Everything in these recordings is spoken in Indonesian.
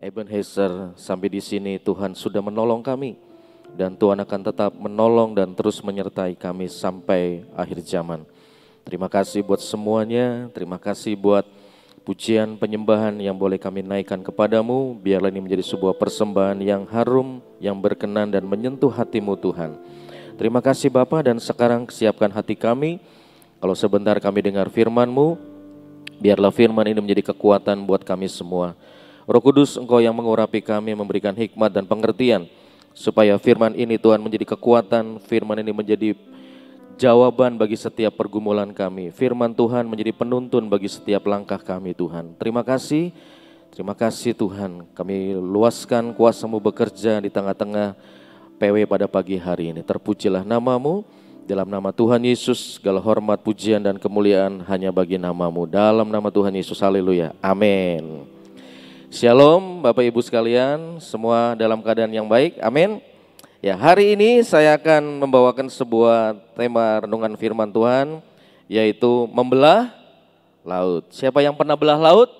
Ebenezer, sampai di sini Tuhan sudah menolong kami. Dan Tuhan akan tetap menolong dan terus menyertai kami sampai akhir zaman. Terima kasih buat semuanya, terima kasih buat pujian penyembahan yang boleh kami naikkan kepadamu. Biarlah ini menjadi sebuah persembahan yang harum, yang berkenan dan menyentuh hatimu Tuhan. Terima kasih Bapa, dan sekarang siapkan hati kami. Kalau sebentar kami dengar firman-Mu, biarlah firman ini menjadi kekuatan buat kami semua. Roh Kudus, Engkau yang mengurapi kami, memberikan hikmat dan pengertian, supaya firman ini Tuhan menjadi kekuatan, firman ini menjadi jawaban bagi setiap pergumulan kami. Firman Tuhan menjadi penuntun bagi setiap langkah kami Tuhan. Terima kasih Tuhan. Kami luaskan kuasa-Mu bekerja di tengah-tengah PW pada pagi hari ini. Terpujilah nama-Mu, dalam nama Tuhan Yesus segala hormat, pujian dan kemuliaan hanya bagi nama-Mu. Dalam nama Tuhan Yesus, haleluya, amin. Shalom Bapak Ibu sekalian, semua dalam keadaan yang baik, amin. Ya, hari ini saya akan membawakan sebuah tema renungan firman Tuhan, yaitu membelah laut. Siapa yang pernah belah laut?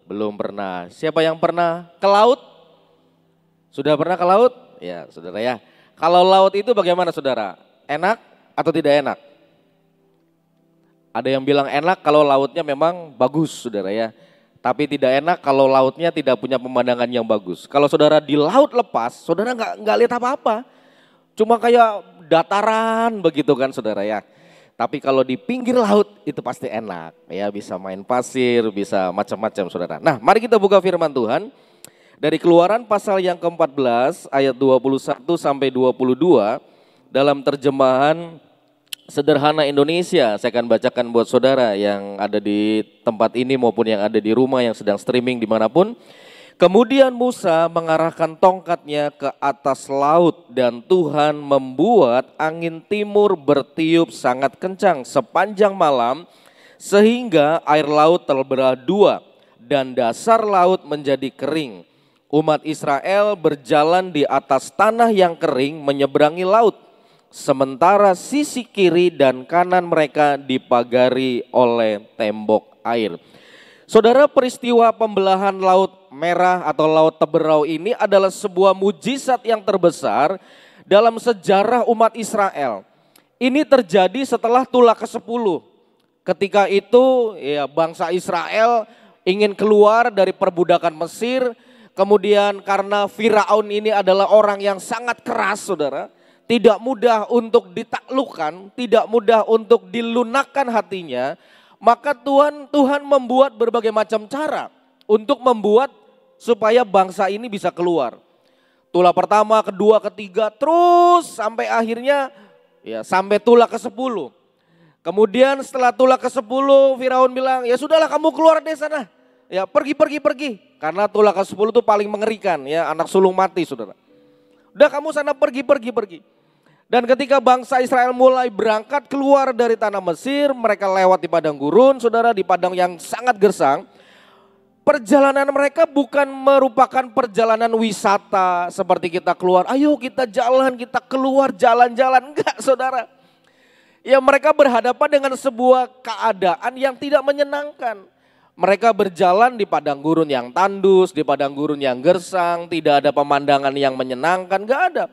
Belum pernah. Siapa yang pernah ke laut? Sudah pernah ke laut? Ya, saudara ya. Kalau laut itu bagaimana saudara? Enak atau tidak enak? Ada yang bilang enak kalau lautnya memang bagus saudara ya. Tapi tidak enak kalau lautnya tidak punya pemandangan yang bagus. Kalau saudara di laut lepas, saudara nggak lihat apa-apa. Cuma kayak dataran begitu kan saudara ya. Tapi kalau di pinggir laut itu pasti enak. Ya, bisa main pasir, bisa macam-macam saudara. Nah, mari kita buka firman Tuhan. Dari Keluaran pasal yang ke-14 ayat 21 sampai 22 dalam terjemahan Sederhana Indonesia. Saya akan bacakan buat saudara yang ada di tempat ini maupun yang ada di rumah yang sedang streaming dimanapun. Kemudian Musa mengarahkan tongkatnya ke atas laut, dan Tuhan membuat angin timur bertiup sangat kencang sepanjang malam, sehingga air laut terbelah dua dan dasar laut menjadi kering. Umat Israel berjalan di atas tanah yang kering menyeberangi laut, sementara sisi kiri dan kanan mereka dipagari oleh tembok air. Saudara, peristiwa pembelahan Laut Merah atau Laut Teberau ini adalah sebuah mujizat yang terbesar dalam sejarah umat Israel. Ini terjadi setelah tulah ke-10. Ketika itu ya, bangsa Israel ingin keluar dari perbudakan Mesir. Kemudian karena Firaun ini adalah orang yang sangat keras saudara, tidak mudah untuk ditaklukkan, tidak mudah untuk dilunakkan hatinya, maka Tuhan membuat berbagai macam cara untuk membuat supaya bangsa ini bisa keluar. Tulah pertama, kedua, ketiga, terus sampai akhirnya ya sampai tulah ke-10. Kemudian setelah tulah ke-10 Firaun bilang, ya sudahlah kamu keluar dari sana. Ya pergi. Karena tulah ke-10 itu paling mengerikan ya, anak sulung mati saudara. Udah kamu sana pergi. Dan ketika bangsa Israel mulai berangkat keluar dari tanah Mesir, mereka lewat di padang gurun, saudara, di padang yang sangat gersang. Perjalanan mereka bukan merupakan perjalanan wisata seperti kita keluar, ayo kita jalan, kita keluar jalan-jalan. Enggak saudara. Ya, mereka berhadapan dengan sebuah keadaan yang tidak menyenangkan. Mereka berjalan di padang gurun yang tandus, di padang gurun yang gersang, tidak ada pemandangan yang menyenangkan, enggak ada.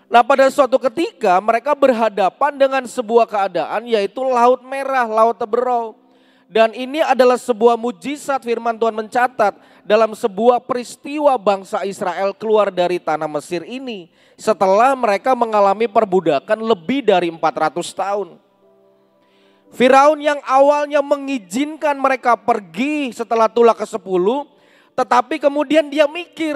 Nah, pada suatu ketika mereka berhadapan dengan sebuah keadaan, yaitu Laut Merah, Laut Teberau. Dan ini adalah sebuah mujizat, firman Tuhan mencatat dalam sebuah peristiwa bangsa Israel keluar dari tanah Mesir ini. Setelah mereka mengalami perbudakan lebih dari 400 tahun. Firaun yang awalnya mengizinkan mereka pergi setelah tulah ke-10, tetapi kemudian dia mikir,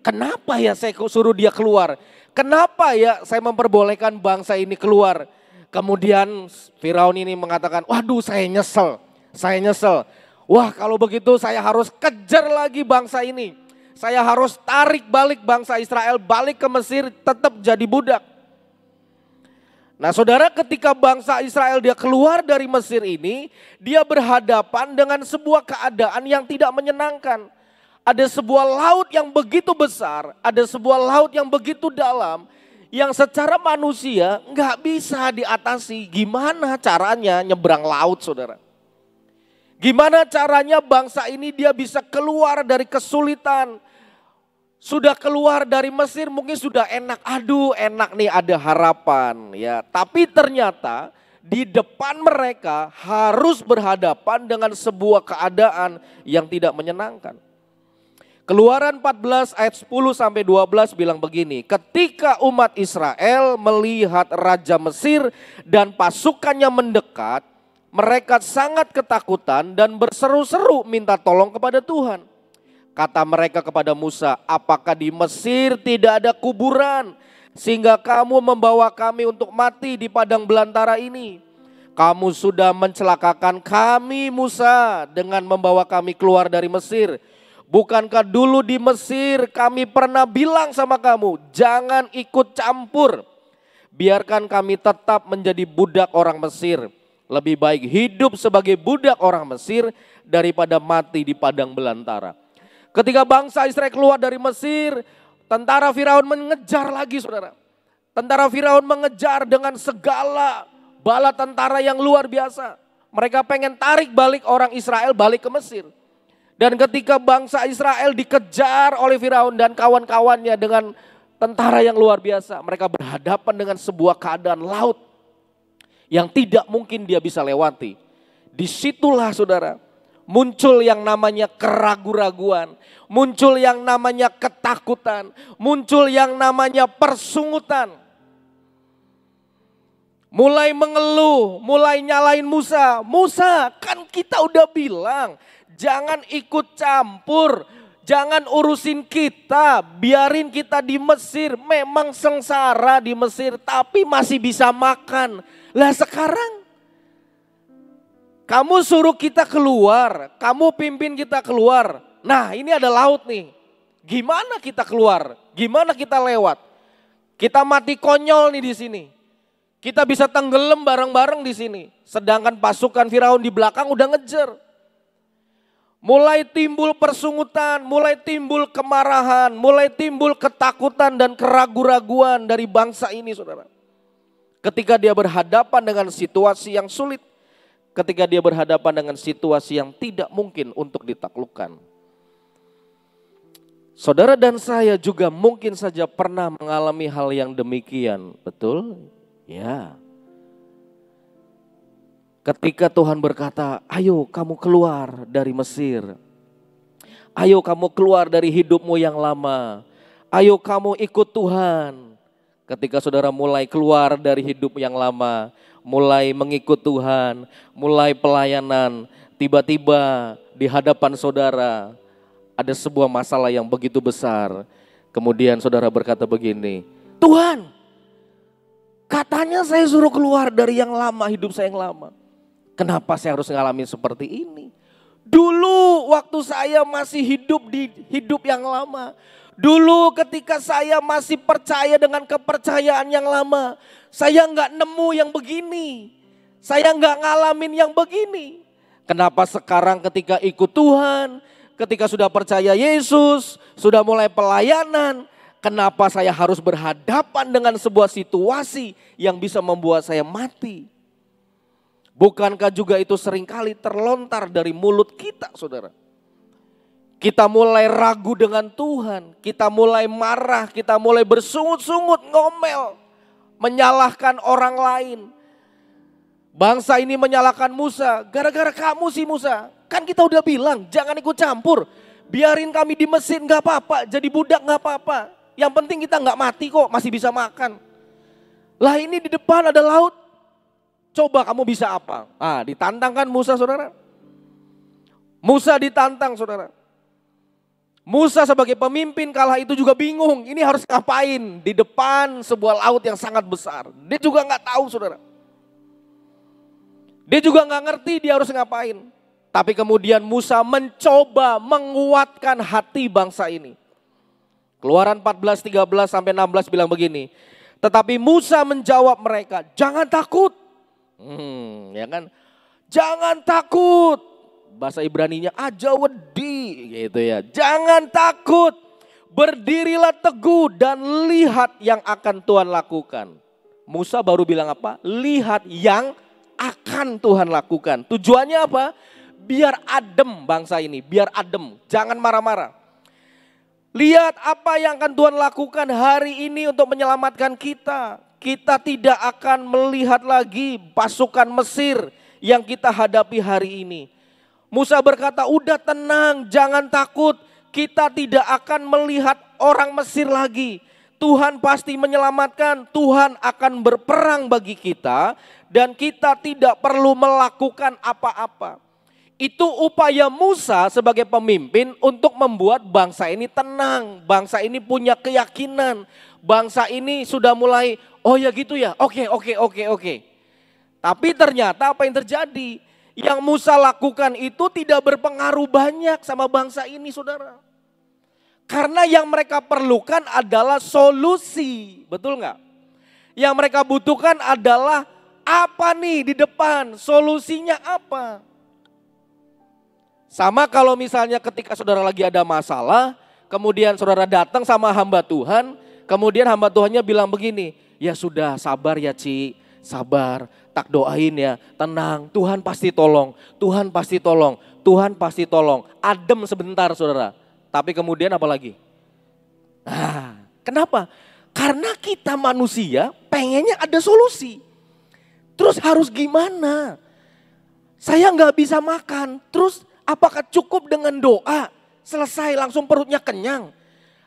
kenapa ya saya suruh dia keluar? Kenapa ya saya memperbolehkan bangsa ini keluar? Kemudian Firaun ini mengatakan, waduh saya nyesel. Wah kalau begitu saya harus kejar lagi bangsa ini. Saya harus tarik balik bangsa Israel balik ke Mesir, tetap jadi budak. Nah saudara, ketika bangsa Israel dia keluar dari Mesir ini, dia berhadapan dengan sebuah keadaan yang tidak menyenangkan. Ada sebuah laut yang begitu besar, ada sebuah laut yang begitu dalam, yang secara manusia nggak bisa diatasi. Gimana caranya nyebrang laut saudara? Gimana caranya bangsa ini dia bisa keluar dari kesulitan? Sudah keluar dari Mesir mungkin sudah enak, aduh enak nih ada harapan ya. Tapi ternyata di depan mereka harus berhadapan dengan sebuah keadaan yang tidak menyenangkan. Keluaran 14 ayat 10 sampai 12 bilang begini, ketika umat Israel melihat Raja Mesir dan pasukannya mendekat, mereka sangat ketakutan dan berseru-seru minta tolong kepada Tuhan. Kata mereka kepada Musa, apakah di Mesir tidak ada kuburan sehingga kamu membawa kami untuk mati di padang belantara ini? Kamu sudah mencelakakan kami Musa dengan membawa kami keluar dari Mesir. Bukankah dulu di Mesir kami pernah bilang sama kamu, jangan ikut campur. Biarkan kami tetap menjadi budak orang Mesir. Lebih baik hidup sebagai budak orang Mesir daripada mati di padang belantara. Ketika bangsa Israel keluar dari Mesir, tentara Firaun mengejar lagi saudara. Tentara Firaun mengejar dengan segala bala tentara yang luar biasa. Mereka pengen tarik balik orang Israel balik ke Mesir. Dan ketika bangsa Israel dikejar oleh Firaun dan kawan-kawannya dengan tentara yang luar biasa, mereka berhadapan dengan sebuah keadaan laut yang tidak mungkin dia bisa lewati. Disitulah saudara, muncul yang namanya keraguan-raguan, muncul yang namanya ketakutan, muncul yang namanya persungutan. Mulai mengeluh, mulai nyalain Musa. Musa, kan kita udah bilang, jangan ikut campur, jangan urusin kita, biarin kita di Mesir. Memang sengsara di Mesir, tapi masih bisa makan. Lah sekarang kamu suruh kita keluar, kamu pimpin kita keluar. Nah ini ada laut nih, gimana kita keluar, gimana kita lewat? Kita mati konyol nih di sini. Kita bisa tenggelam bareng-bareng di sini. Sedangkan pasukan Firaun di belakang udah ngejar. Mulai timbul persungutan, mulai timbul kemarahan, mulai timbul ketakutan dan keraguan-raguan dari bangsa ini saudara. Ketika dia berhadapan dengan situasi yang sulit, ketika dia berhadapan dengan situasi yang tidak mungkin untuk ditaklukkan. Saudara dan saya juga mungkin saja pernah mengalami hal yang demikian, betul? Ya. Ketika Tuhan berkata, ayo kamu keluar dari Mesir. Ayo kamu keluar dari hidupmu yang lama. Ayo kamu ikut Tuhan. Ketika saudara mulai keluar dari hidup yang lama, mulai mengikut Tuhan, mulai pelayanan, tiba-tiba di hadapan saudara ada sebuah masalah yang begitu besar. Kemudian saudara berkata begini, Tuhan, katanya saya suruh keluar dari yang lama, hidup saya yang lama. Kenapa saya harus ngalamin seperti ini? Dulu waktu saya masih hidup di hidup yang lama. Dulu ketika saya masih percaya dengan kepercayaan yang lama. Saya nggak nemu yang begini. Saya nggak ngalamin yang begini. Kenapa sekarang ketika ikut Tuhan, ketika sudah percaya Yesus, sudah mulai pelayanan, kenapa saya harus berhadapan dengan sebuah situasi yang bisa membuat saya mati? Bukankah juga itu seringkali terlontar dari mulut kita saudara? Kita mulai ragu dengan Tuhan, kita mulai marah, kita mulai bersungut-sungut, ngomel, menyalahkan orang lain. Bangsa ini menyalahkan Musa, gara-gara kamu sih Musa. Kan kita udah bilang jangan ikut campur, biarin kami di Mesir gak apa-apa, jadi budak gak apa-apa. Yang penting kita gak mati kok, masih bisa makan. Lah ini di depan ada laut, coba kamu bisa apa? Ah, ditantangkan Musa saudara. Musa ditantang saudara. Musa sebagai pemimpin kala itu juga bingung, ini harus ngapain di depan sebuah laut yang sangat besar. Dia juga gak tahu saudara. Dia juga gak ngerti dia harus ngapain. Tapi kemudian Musa mencoba menguatkan hati bangsa ini. Keluaran 14, 13 sampai 16 bilang begini. Tetapi Musa menjawab mereka, jangan takut. Ya kan? Jangan takut. Bahasa Ibraninya aja wedi gitu ya. Jangan takut. Berdirilah teguh dan lihat yang akan Tuhan lakukan. Musa baru bilang apa? Lihat yang akan Tuhan lakukan. Tujuannya apa? Biar adem bangsa ini, biar adem. Jangan marah-marah. Lihat apa yang akan Tuhan lakukan hari ini untuk menyelamatkan kita. Kita tidak akan melihat lagi pasukan Mesir yang kita hadapi hari ini. Musa berkata, udah tenang, jangan takut. Kita tidak akan melihat orang Mesir lagi. Tuhan pasti menyelamatkan, Tuhan akan berperang bagi kita. Dan kita tidak perlu melakukan apa-apa. Itu upaya Musa sebagai pemimpin untuk membuat bangsa ini tenang. Bangsa ini punya keyakinan. Bangsa ini sudah mulai, oh ya gitu ya, oke. Tapi ternyata apa yang terjadi? Yang Musa lakukan itu tidak berpengaruh banyak sama bangsa ini, saudara. Karena yang mereka perlukan adalah solusi, betul nggak? Yang mereka butuhkan adalah apa nih di depan, solusinya apa? Sama kalau misalnya ketika saudara lagi ada masalah, kemudian saudara datang sama hamba Tuhan, kemudian hamba Tuhannya bilang begini, ya sudah sabar ya Ci, sabar, tak doain ya, tenang, Tuhan pasti tolong, Tuhan pasti tolong, Tuhan pasti tolong. Adem sebentar saudara, tapi kemudian apa lagi? Nah, kenapa? Karena kita manusia pengennya ada solusi. Terus harus gimana? Saya nggak bisa makan, terus apakah cukup dengan doa? Selesai langsung perutnya kenyang.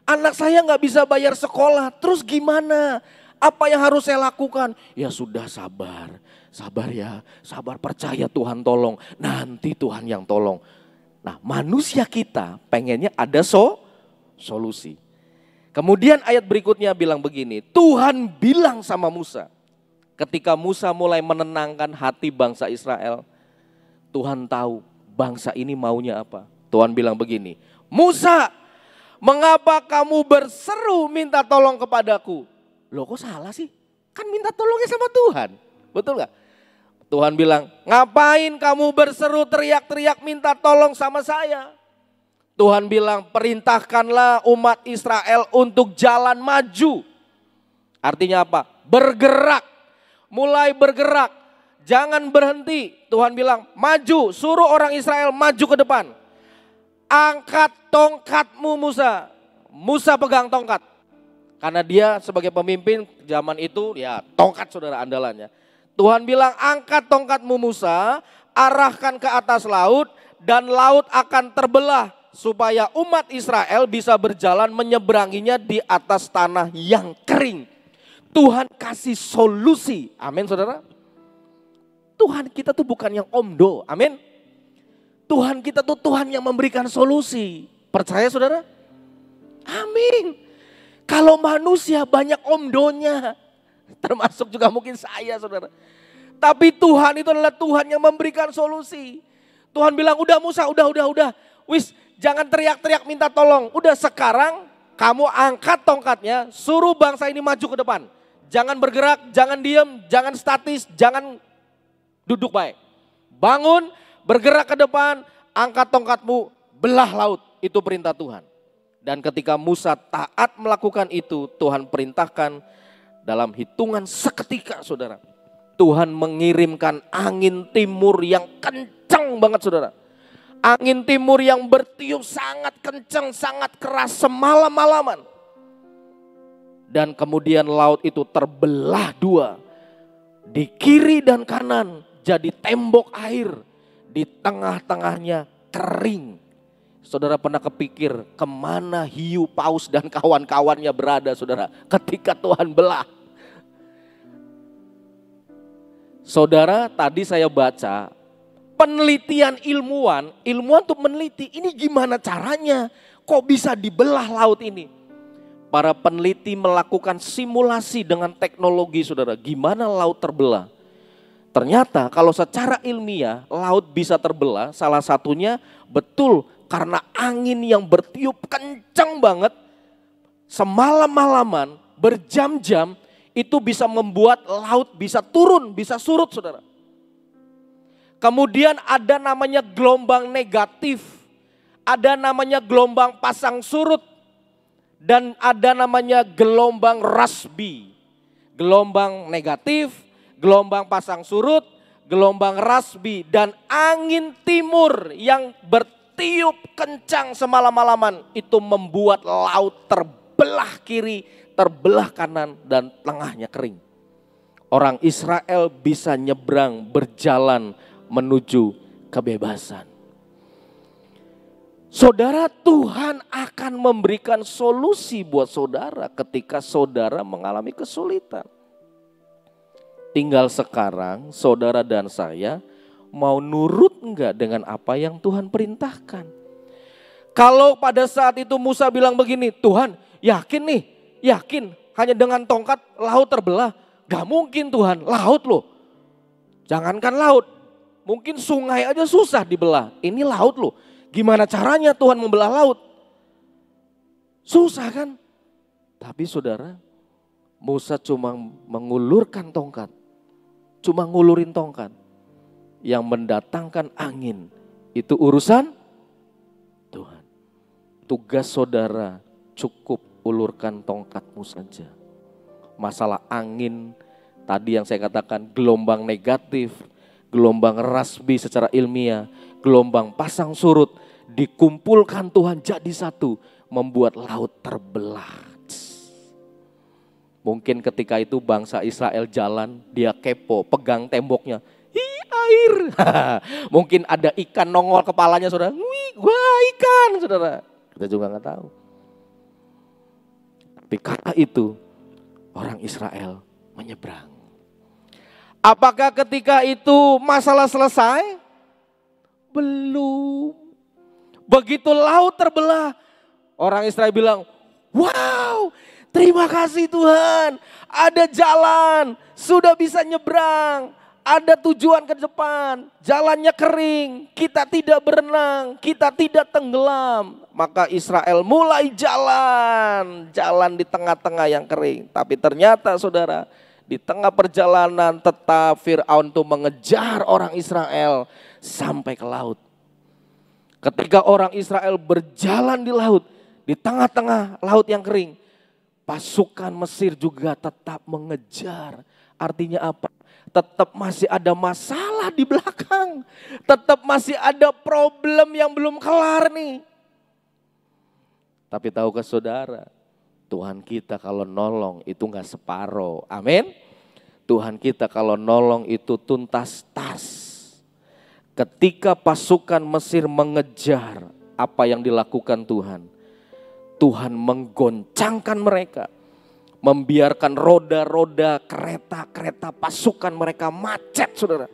Anak saya nggak bisa bayar sekolah, terus gimana? Apa yang harus saya lakukan? Ya sudah sabar, sabar ya, sabar percaya Tuhan tolong. Nanti Tuhan yang tolong. Nah manusia kita pengennya ada solusi. Kemudian ayat berikutnya bilang begini, Tuhan bilang sama Musa. Ketika Musa mulai menenangkan hati bangsa Israel, Tuhan tahu bangsa ini maunya apa. Tuhan bilang begini, Musa, mengapa kamu berseru minta tolong kepadaku? Loh kok salah sih? Kan minta tolongnya sama Tuhan, betul gak? Tuhan bilang, ngapain kamu berseru teriak-teriak minta tolong sama saya? Tuhan bilang, perintahkanlah umat Israel untuk jalan maju. Artinya apa? Bergerak, mulai bergerak. Jangan berhenti. Tuhan bilang maju, suruh orang Israel maju ke depan. Angkat tongkatmu Musa. Musa pegang tongkat. Karena dia sebagai pemimpin zaman itu ya tongkat saudara andalannya. Tuhan bilang angkat tongkatmu Musa, arahkan ke atas laut dan laut akan terbelah. Supaya umat Israel bisa berjalan menyeberanginya di atas tanah yang kering. Tuhan kasih solusi, amin saudara. Tuhan kita tuh bukan yang omdo, amin. Tuhan kita tuh Tuhan yang memberikan solusi. Percaya saudara? Amin. Kalau manusia banyak omdonya, termasuk juga mungkin saya saudara. Tapi Tuhan itu adalah Tuhan yang memberikan solusi. Tuhan bilang udah Musa, udah. Wis jangan teriak-teriak minta tolong. Udah sekarang kamu angkat tongkatnya, suruh bangsa ini maju ke depan. Jangan bergerak, jangan diam, jangan statis, jangan duduk baik. Bangun, bergerak ke depan, angkat tongkatmu, belah laut. Itu perintah Tuhan. Dan ketika Musa taat melakukan itu, Tuhan perintahkan dalam hitungan seketika saudara. Tuhan mengirimkan angin timur yang kencang banget saudara. Angin timur yang bertiup sangat kencang, sangat keras semalam-malaman. Dan kemudian laut itu terbelah dua. Di kiri dan kanan jadi tembok air. Di tengah-tengahnya kering. Saudara pernah kepikir kemana hiu paus dan kawan-kawannya berada saudara ketika Tuhan belah. Saudara tadi saya baca penelitian ilmuwan tuh meneliti ini gimana caranya kok bisa dibelah laut ini. Para peneliti melakukan simulasi dengan teknologi saudara gimana laut terbelah. Ternyata kalau secara ilmiah laut bisa terbelah salah satunya betul karena angin yang bertiup kencang banget semalam-malaman berjam-jam itu bisa membuat laut bisa turun, bisa surut saudara. Kemudian ada namanya gelombang negatif, ada namanya gelombang pasang surut, dan ada namanya gelombang Rossby. Gelombang negatif, gelombang pasang surut, gelombang Rossby, dan angin timur yang bertiup kencang semalam-malaman. Itu membuat laut terbelah kiri, terbelah kanan, dan tengahnya kering. Orang Israel bisa nyebrang, berjalan menuju kebebasan. Saudara, Tuhan akan memberikan solusi buat saudara ketika saudara mengalami kesulitan. Tinggal sekarang saudara dan saya mau nurut enggak dengan apa yang Tuhan perintahkan. Kalau pada saat itu Musa bilang begini, Tuhan yakin nih, yakin hanya dengan tongkat laut terbelah. Gak mungkin Tuhan, laut loh. Jangankan laut, mungkin sungai aja susah dibelah. Ini laut loh. Gimana caranya Tuhan membelah laut? Susah kan? Tapi saudara, Musa cuma mengulurkan tongkat. Cuma ngulurin tongkat. Yang mendatangkan angin, itu urusan Tuhan. Tugas saudara cukup ulurkan tongkatmu saja. Masalah angin, tadi yang saya katakan gelombang negatif, gelombang rasbi secara ilmiah, gelombang pasang surut, dikumpulkan Tuhan jadi satu, membuat laut terbelah. Mungkin ketika itu bangsa Israel jalan, dia kepo, pegang temboknya, air. Mungkin ada ikan nongol kepalanya saudara, wah ikan saudara. Kita juga nggak tahu. Tapi kata itu, orang Israel menyeberang. Apakah ketika itu masalah selesai? Belum. Begitu laut terbelah, orang Israel bilang, wow, terima kasih Tuhan, ada jalan, sudah bisa nyebrang, ada tujuan ke depan, jalannya kering, kita tidak berenang, kita tidak tenggelam. Maka Israel mulai jalan di tengah-tengah yang kering. Tapi ternyata saudara, di tengah perjalanan tetap Fir'aun itu mengejar orang Israel sampai ke laut. Ketika orang Israel berjalan di laut, di tengah-tengah laut yang kering, pasukan Mesir juga tetap mengejar. Artinya apa? Tetap masih ada masalah di belakang. Tetap masih ada problem yang belum kelar nih. Tapi tahukah saudara, Tuhan kita kalau nolong itu gak separoh. Amin. Tuhan kita kalau nolong itu tuntas tas. Ketika pasukan Mesir mengejar apa yang dilakukan Tuhan, Tuhan menggoncangkan mereka. Membiarkan roda-roda kereta-kereta pasukan mereka macet saudara.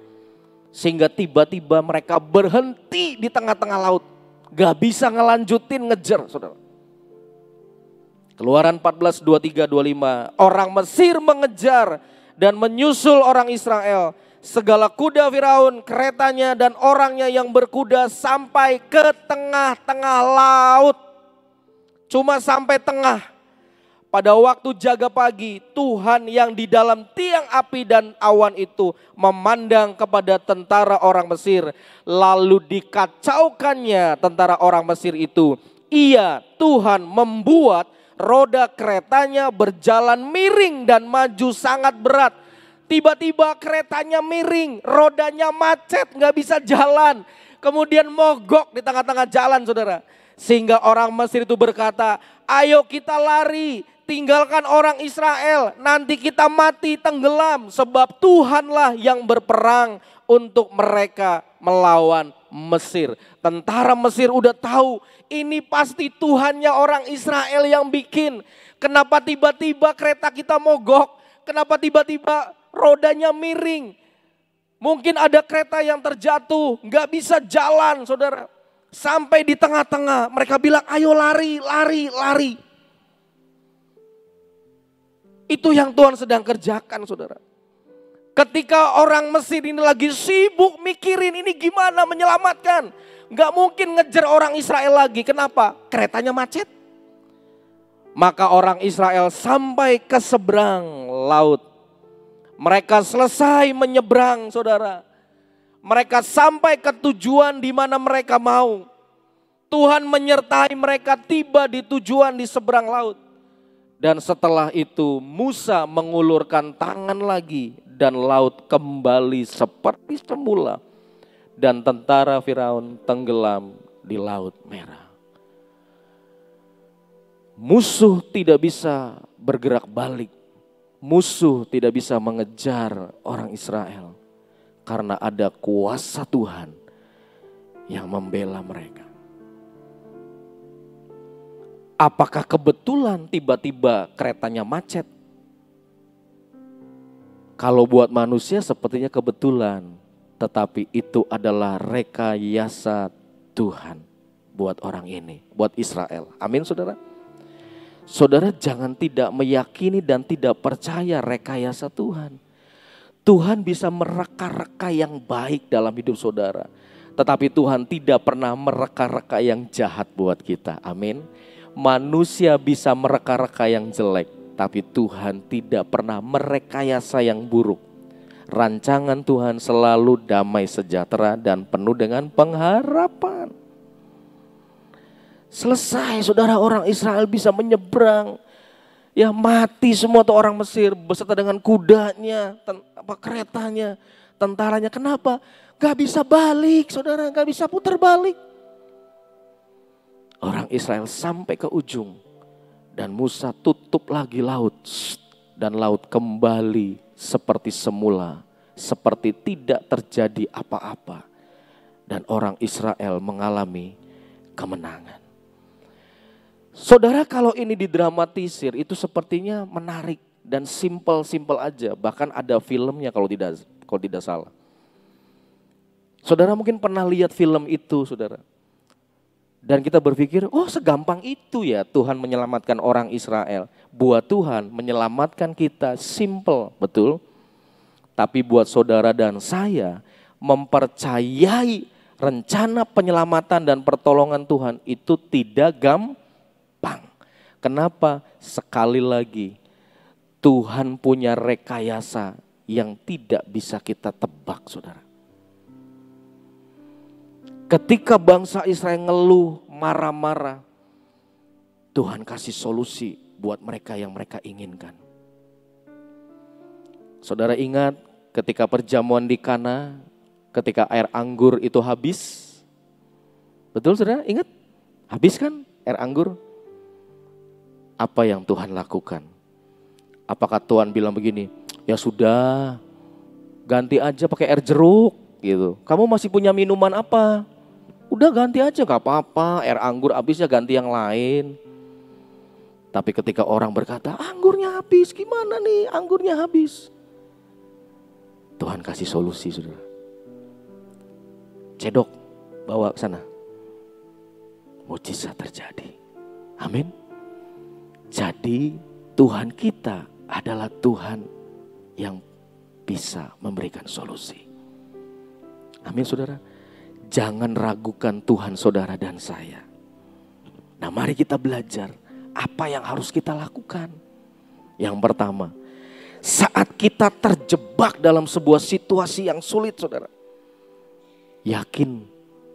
Sehingga tiba-tiba mereka berhenti di tengah-tengah laut. Gak bisa ngelanjutin ngejar saudara. Keluaran 14, 23, 25. Orang Mesir mengejar dan menyusul orang Israel. Segala kuda Firaun, keretanya dan orangnya yang berkuda sampai ke tengah-tengah laut. Cuma sampai tengah. Pada waktu jaga pagi, Tuhan yang di dalam tiang api dan awan itu memandang kepada tentara orang Mesir. Lalu dikacaukannya tentara orang Mesir itu. Iya, Tuhan membuat roda keretanya berjalan miring dan maju sangat berat. Tiba-tiba keretanya miring, rodanya macet, gak bisa jalan. Kemudian mogok di tengah-tengah jalan saudara. Sehingga orang Mesir itu berkata, ayo kita lari, tinggalkan orang Israel, nanti kita mati tenggelam. Sebab Tuhanlah yang berperang untuk mereka melawan Mesir. Tentara Mesir udah tahu ini pasti Tuhannya orang Israel yang bikin. Kenapa tiba-tiba kereta kita mogok? Kenapa tiba-tiba rodanya miring? Mungkin ada kereta yang terjatuh, gak bisa jalan saudara. Sampai di tengah-tengah mereka bilang ayo lari, lari, lari. Itu yang Tuhan sedang kerjakan saudara. Ketika orang Mesir ini lagi sibuk mikirin ini gimana menyelamatkan. Gak mungkin ngejar orang Israel lagi. Kenapa? Keretanya macet. Maka orang Israel sampai ke seberang laut. Mereka selesai menyeberang saudara. Mereka sampai ke tujuan di mana mereka mau. Tuhan menyertai mereka tiba di tujuan di seberang laut. Dan setelah itu Musa mengulurkan tangan lagi dan laut kembali seperti semula. Dan tentara Firaun tenggelam di Laut Merah. Musuh tidak bisa bergerak balik. Musuh tidak bisa mengejar orang Israel. Karena ada kuasa Tuhan yang membela mereka. Apakah kebetulan tiba-tiba keretanya macet? Kalau buat manusia sepertinya kebetulan. Tetapi itu adalah rekayasa Tuhan buat orang ini, buat Israel. Amin saudara. Saudara jangan tidak meyakini dan tidak percaya rekayasa Tuhan. Tuhan bisa mereka-reka yang baik dalam hidup saudara. Tetapi Tuhan tidak pernah mereka-reka yang jahat buat kita. Amin. Manusia bisa mereka-reka yang jelek. Tapi Tuhan tidak pernah merekayasa yang buruk. Rancangan Tuhan selalu damai sejahtera dan penuh dengan pengharapan. Selesai saudara, orang Israel bisa menyeberang. Ya mati semua tuh orang Mesir beserta dengan kudanya, keretanya, tentaranya. Kenapa? Gak bisa balik saudara, gak bisa putar balik. Orang Israel sampai ke ujung dan Musa tutup lagi laut. Dan laut kembali seperti semula, seperti tidak terjadi apa-apa. Dan orang Israel mengalami kemenangan. Saudara, kalau ini didramatisir itu sepertinya menarik dan simple aja. Bahkan ada filmnya kalau tidak salah. Saudara mungkin pernah lihat film itu saudara. Dan kita berpikir, oh segampang itu ya Tuhan menyelamatkan orang Israel. Buat Tuhan menyelamatkan kita simple, betul. Tapi buat saudara dan saya mempercayai rencana penyelamatan dan pertolongan Tuhan itu tidak gampang. Kenapa? Sekali lagi Tuhan punya rekayasa yang tidak bisa kita tebak saudara. Ketika bangsa Israel ngeluh, marah-marah, Tuhan kasih solusi buat mereka yang mereka inginkan. Saudara ingat ketika perjamuan di Kana, ketika air anggur itu habis. Betul saudara, ingat? Habis kan air anggur? Apa yang Tuhan lakukan? Apakah Tuhan bilang begini, ya sudah ganti aja pakai air jeruk gitu. Kamu masih punya minuman apa? Udah ganti aja gak apa-apa, air anggur habis ya ganti yang lain. Tapi ketika orang berkata, anggurnya habis, gimana nih anggurnya habis? Tuhan kasih solusi saudara. Cedok, bawa ke sana. Mujizat terjadi. Amin. Jadi Tuhan kita adalah Tuhan yang bisa memberikan solusi. Amin saudara. Jangan ragukan Tuhan saudara dan saya. Nah mari kita belajar apa yang harus kita lakukan. Yang pertama, saat kita terjebak dalam sebuah situasi yang sulit saudara. Yakin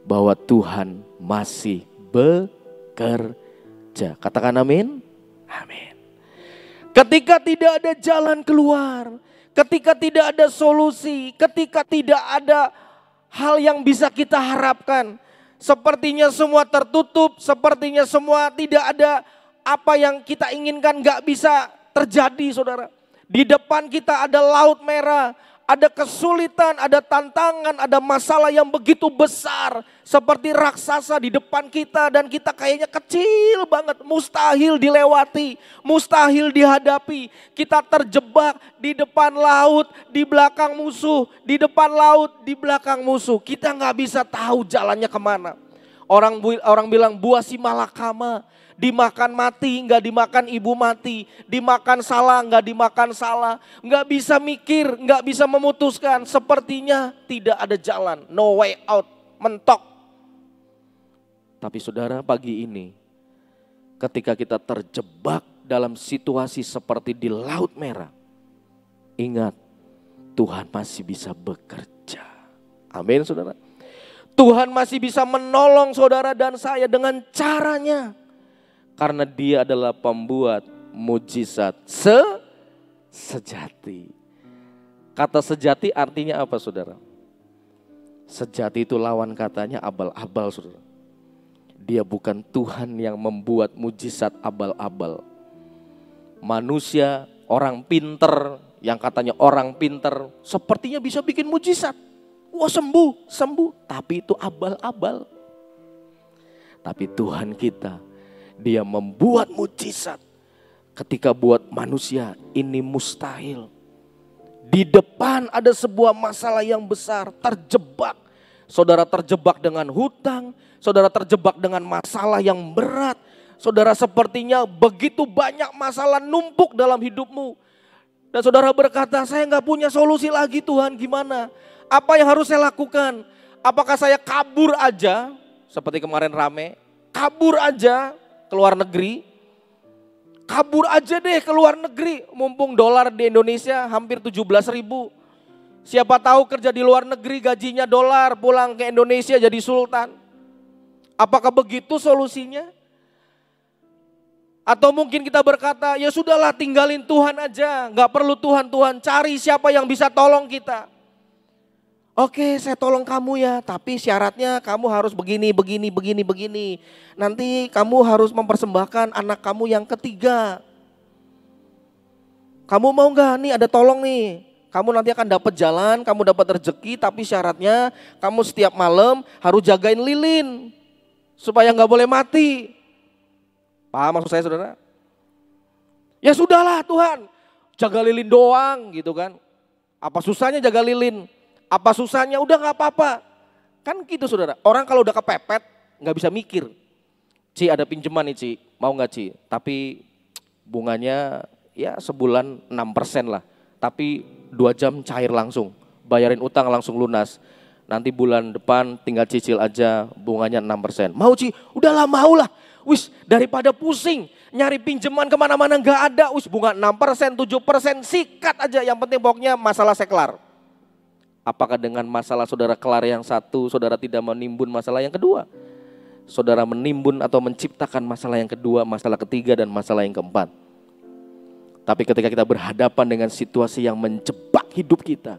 bahwa Tuhan masih bekerja. Katakan amin. Amin. Ketika tidak ada jalan keluar, ketika tidak ada solusi, ketika tidak ada hal yang bisa kita harapkan, sepertinya semua tertutup, sepertinya semua tidak ada apa yang kita inginkan gak bisa terjadi saudara. Di depan kita ada laut merah, ada kesulitan, ada tantangan, ada masalah yang begitu besar. Seperti raksasa di depan kita dan kita kayaknya kecil banget. Mustahil dilewati, mustahil dihadapi. Kita terjebak di depan laut, di belakang musuh. Di depan laut, di belakang musuh. Kita gak bisa tahu jalannya kemana. Orang bilang buah si malakama. Dimakan mati, nggak dimakan ibu mati. Dimakan salah, nggak dimakan salah. Nggak bisa mikir, nggak bisa memutuskan. Sepertinya tidak ada jalan, no way out, mentok. Tapi saudara pagi ini, ketika kita terjebak dalam situasi seperti di Laut Merah, ingat Tuhan masih bisa bekerja. Amin saudara. Tuhan masih bisa menolong saudara dan saya dengan caranya. Karena dia adalah pembuat mujizat sejati. Kata sejati artinya apa saudara? Sejati itu lawan katanya abal-abal saudara. Dia bukan Tuhan yang membuat mujizat abal-abal. Manusia, orang pinter, yang katanya orang pinter, sepertinya bisa bikin mujizat. Wah sembuh, tapi itu abal-abal. Tapi Tuhan kita, Dia membuat mujizat. Ketika buat manusia ini mustahil. Di depan ada sebuah masalah yang besar, terjebak. Saudara terjebak dengan hutang, saudara terjebak dengan masalah yang berat. Saudara sepertinya begitu banyak masalah numpuk dalam hidupmu. Dan saudara berkata, saya gak punya solusi lagi Tuhan, gimana? Apa yang harus saya lakukan? Apakah saya kabur aja, seperti kemarin rame, kabur aja ke luar negeri? Kabur aja deh ke luar negeri, mumpung dolar di Indonesia hampir 17.000. Siapa tahu kerja di luar negeri gajinya dolar, pulang ke Indonesia jadi sultan. Apakah begitu solusinya? Atau mungkin kita berkata, ya sudahlah tinggalin Tuhan aja, gak perlu Tuhan, cari siapa yang bisa tolong kita. Oke, saya tolong kamu ya, tapi syaratnya kamu harus begini. Nanti kamu harus mempersembahkan anak kamu yang ketiga. Kamu mau gak nih ada tolong nih. Kamu nanti akan dapat jalan, kamu dapat rezeki, tapi syaratnya kamu setiap malam harus jagain lilin. Supaya gak boleh mati. Paham maksud saya saudara? Ya sudahlah Tuhan, jaga lilin doang gitu kan. Apa susahnya jaga lilin? Apa susahnya? Udah gak apa-apa. Kan gitu saudara, orang kalau udah kepepet gak bisa mikir. Ci ada pinjaman nih Ci, mau gak Ci? Tapi bunganya ya sebulan 6% lah. Tapi 2 jam cair langsung, bayarin utang langsung lunas. Nanti bulan depan tinggal cicil aja, bunganya 6%. Mau Ci? Udahlah mau lah. Wis daripada pusing nyari pinjaman kemana-mana gak ada. Wis bunga 6%, 7%, sikat aja. Yang penting pokoknya masalah saya kelar. Apakah dengan masalah saudara kelar yang satu, saudara tidak menimbun masalah yang kedua? Saudara menimbun atau menciptakan masalah yang kedua, masalah ketiga dan masalah yang keempat. Tapi ketika kita berhadapan dengan situasi yang menjebak hidup kita,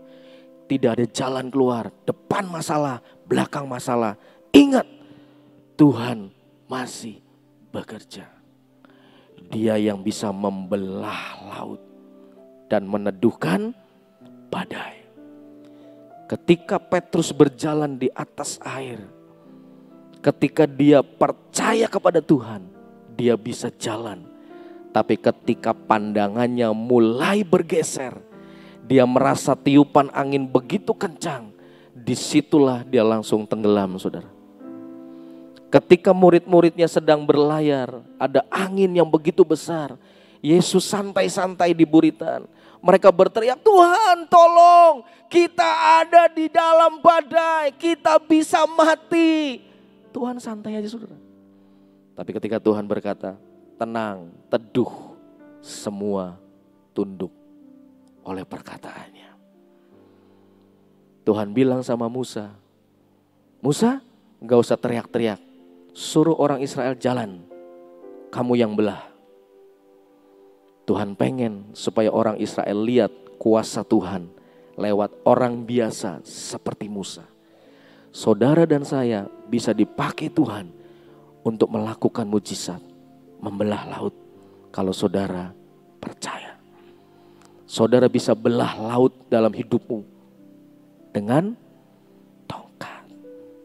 tidak ada jalan keluar, depan masalah, belakang masalah. Ingat, Tuhan masih bekerja. Dia yang bisa membelah laut dan meneduhkan badai. Ketika Petrus berjalan di atas air, ketika dia percaya kepada Tuhan, dia bisa jalan. Tapi ketika pandangannya mulai bergeser, dia merasa tiupan angin begitu kencang, disitulah dia langsung tenggelam saudara. Ketika murid-muridnya sedang berlayar, ada angin yang begitu besar. Yesus santai-santai di buritan. Mereka berteriak, Tuhan tolong, kita ada di dalam badai, kita bisa mati. Tuhan santai aja saudara. Tapi ketika Tuhan berkata, tenang, teduh, semua tunduk oleh perkataannya. Tuhan bilang sama Musa, Musa gak usah teriak-teriak, suruh orang Israel jalan, kamu yang belah. Tuhan pengen supaya orang Israel lihat kuasa Tuhan lewat orang biasa seperti Musa. Saudara dan saya bisa dipakai Tuhan untuk melakukan mujizat, membelah laut kalau saudara percaya. Saudara bisa belah laut dalam hidupmu dengan tongkat.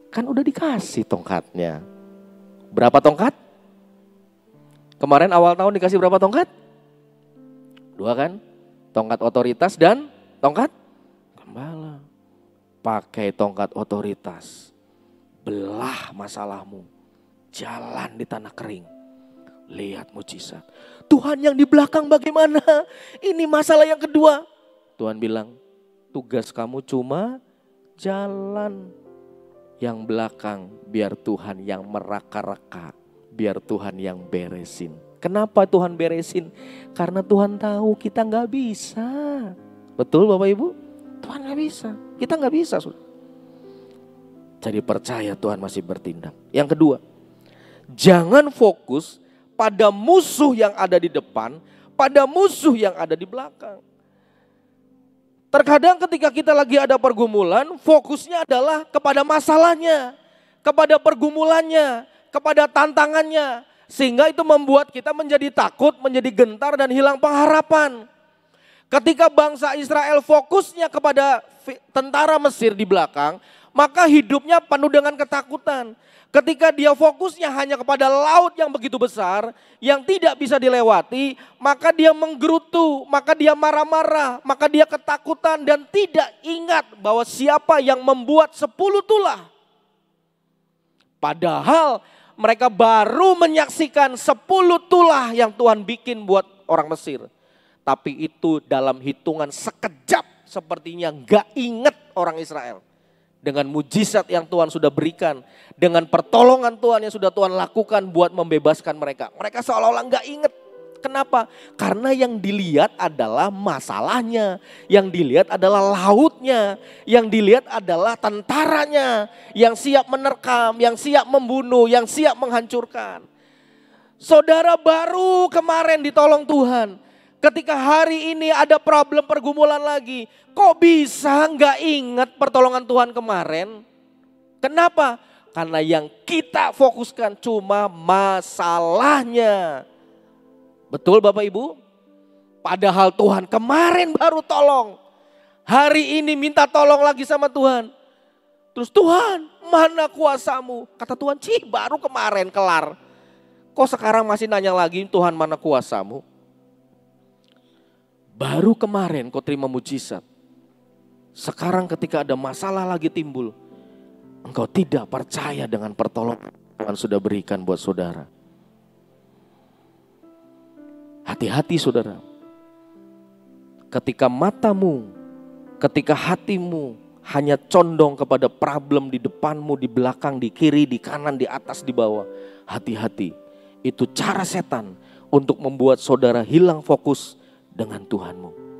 Kan udah dikasih tongkatnya. Berapa tongkat? Kemarin awal tahun dikasih berapa tongkat? 2 kan? Tongkat otoritas dan tongkat gembala. Pakai tongkat otoritas, belah masalahmu, jalan di tanah kering. Lihat mujizat. Tuhan yang di belakang bagaimana? Ini masalah yang kedua. Tuhan bilang, tugas kamu cuma jalan. Yang belakang biar Tuhan yang meraka-raka. Biar Tuhan yang beresin. Kenapa Tuhan beresin? Karena Tuhan tahu kita gak bisa. Betul Bapak Ibu? Tuhan gak bisa. Kita gak bisa. Jadi percaya Tuhan masih bertindak. Yang kedua, jangan fokus pada musuh yang ada di depan, pada musuh yang ada di belakang. Terkadang ketika kita lagi ada pergumulan, fokusnya adalah kepada masalahnya, kepada pergumulannya, kepada tantangannya. Sehingga itu membuat kita menjadi takut, menjadi gentar dan hilang pengharapan. Ketika bangsa Israel fokusnya kepada tentara Mesir di belakang, maka hidupnya penuh dengan ketakutan. Ketika dia fokusnya hanya kepada laut yang begitu besar, yang tidak bisa dilewati, maka dia menggerutu, maka dia marah-marah, maka dia ketakutan dan tidak ingat bahwa siapa yang membuat 10 tulah. Padahal mereka baru menyaksikan 10 tulah yang Tuhan bikin buat orang Mesir. Tapi itu dalam hitungan sekejap sepertinya gak inget orang Israel. Dengan mujizat yang Tuhan sudah berikan. Dengan pertolongan Tuhan yang sudah Tuhan lakukan buat membebaskan mereka. Mereka seolah-olah gak inget. Kenapa? Karena yang dilihat adalah masalahnya. Yang dilihat adalah lautnya. Yang dilihat adalah tentaranya. Yang siap menerkam, yang siap membunuh, yang siap menghancurkan. Saudara baru kemarin ditolong Tuhan. Ketika hari ini ada problem pergumulan lagi. Kok bisa gak ingat pertolongan Tuhan kemarin? Kenapa? Karena yang kita fokuskan cuma masalahnya. Betul Bapak Ibu? Padahal Tuhan kemarin baru tolong. Hari ini minta tolong lagi sama Tuhan. Terus Tuhan mana kuasamu? Kata Tuhan baru kemarin kelar. Kok sekarang masih nanya lagi Tuhan mana kuasamu? Baru kemarin kau terima mujizat. Sekarang ketika ada masalah lagi timbul. Engkau tidak percaya dengan pertolongan Tuhan sudah berikan buat saudara. Hati-hati saudara, ketika matamu, ketika hatimu hanya condong kepada problem di depanmu, di belakang, di kiri, di kanan, di atas, di bawah. Hati-hati, itu cara setan untuk membuat saudara hilang fokus dengan Tuhanmu.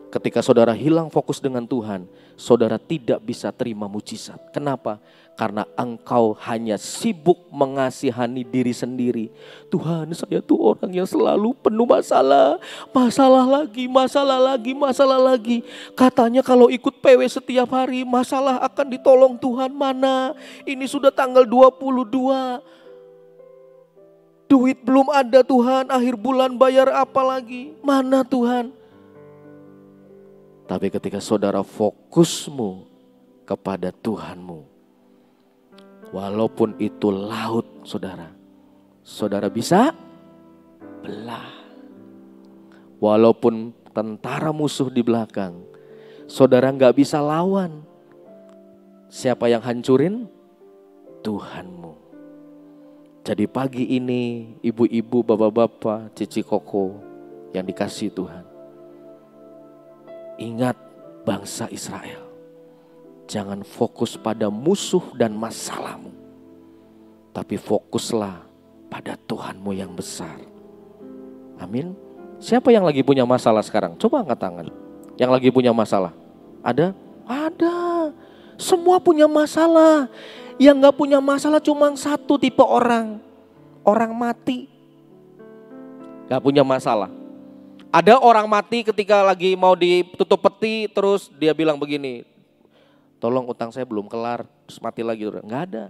Ketika saudara hilang fokus dengan Tuhan, saudara tidak bisa terima mujizat. Kenapa? Karena engkau hanya sibuk mengasihani diri sendiri. Tuhan, saya tuh orang yang selalu penuh masalah. Masalah lagi, masalah lagi, masalah lagi. Katanya kalau ikut PW setiap hari, masalah akan ditolong Tuhan. Mana? Ini sudah tanggal 22. Duit belum ada Tuhan, akhir bulan bayar apa lagi? Mana Tuhan? Tapi ketika saudara fokusmu kepada Tuhanmu, walaupun itu laut saudara, saudara bisa belah. Walaupun tentara musuh di belakang, saudara gak bisa lawan. Siapa yang hancurin? Tuhanmu. Jadi pagi ini ibu-ibu, bapak-bapak, cici koko yang dikasihi Tuhan. Ingat bangsa Israel. Jangan fokus pada musuh dan masalahmu. Tapi fokuslah pada Tuhanmu yang besar. Amin. Siapa yang lagi punya masalah sekarang? Coba angkat tangan. Yang lagi punya masalah. Ada? Ada. Semua punya masalah. Yang gak punya masalah cuma satu tipe orang. Orang mati. Gak punya masalah. Ada orang mati ketika lagi mau ditutup peti, terus dia bilang begini, tolong utang saya belum kelar, terus mati lagi. Enggak ada.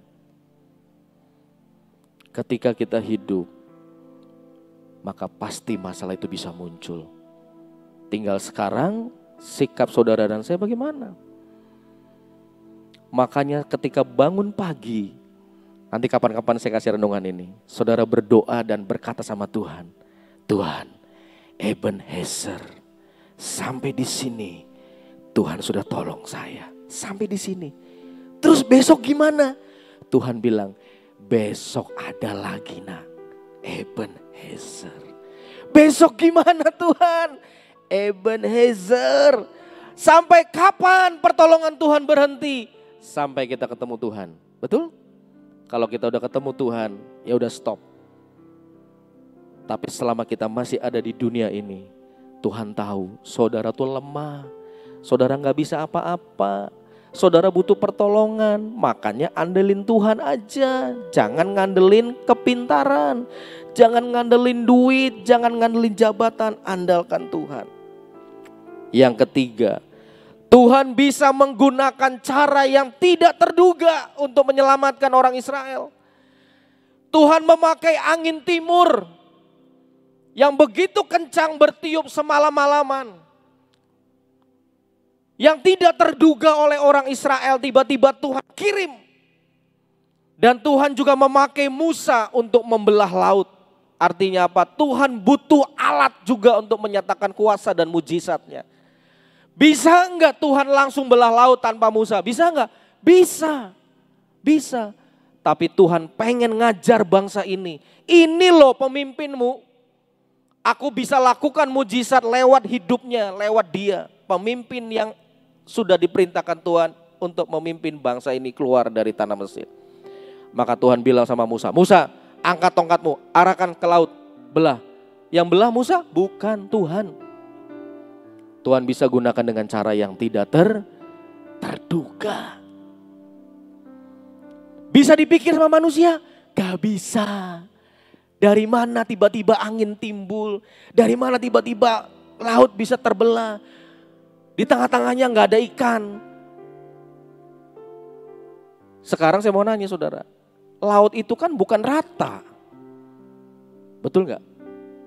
Ketika kita hidup, maka pasti masalah itu bisa muncul. Tinggal sekarang sikap saudara dan saya bagaimana? Makanya ketika bangun pagi, nanti kapan-kapan saya kasih renungan ini, saudara berdoa dan berkata sama Tuhan, Tuhan, Ebenezer, sampai di sini Tuhan sudah tolong saya. Sampai di sini. Terus besok gimana? Tuhan bilang, besok ada lagi nak. Ebenezer. Besok gimana Tuhan? Ebenezer. Sampai kapan pertolongan Tuhan berhenti? Sampai kita ketemu Tuhan. Betul? Kalau kita udah ketemu Tuhan, ya udah stop. Tapi selama kita masih ada di dunia ini, Tuhan tahu saudara tuh lemah. Saudara gak bisa apa-apa. Saudara butuh pertolongan. Makanya andelin Tuhan aja. Jangan ngandelin kepintaran. Jangan ngandelin duit. Jangan ngandelin jabatan. Andalkan Tuhan. Yang ketiga, Tuhan bisa menggunakan cara yang tidak terduga untuk menyelamatkan orang Israel. Tuhan memakai angin timur yang begitu kencang bertiup semalam-malaman. Yang tidak terduga oleh orang Israel, tiba-tiba Tuhan kirim. Dan Tuhan juga memakai Musa untuk membelah laut. Artinya apa? Tuhan butuh alat juga untuk menyatakan kuasa dan mujizatnya. Bisa enggak Tuhan langsung belah laut tanpa Musa? Bisa enggak? Bisa. Bisa. Tapi Tuhan pengen ngajar bangsa ini. Ini loh pemimpinmu. Aku bisa lakukan mujizat lewat hidupnya, lewat dia. Pemimpin yang sudah diperintahkan Tuhan untuk memimpin bangsa ini keluar dari tanah Mesir. Maka Tuhan bilang sama Musa, Musa angkat tongkatmu, arahkan ke laut, belah. Yang belah Musa bukan Tuhan. Tuhan bisa gunakan dengan cara yang tidak terduga. Bisa dipikir sama manusia? Gak bisa. Dari mana tiba-tiba angin timbul? Dari mana tiba-tiba laut bisa terbelah? Di tengah-tengahnya gak ada ikan. Sekarang saya mau nanya saudara, laut itu kan bukan rata. Betul gak?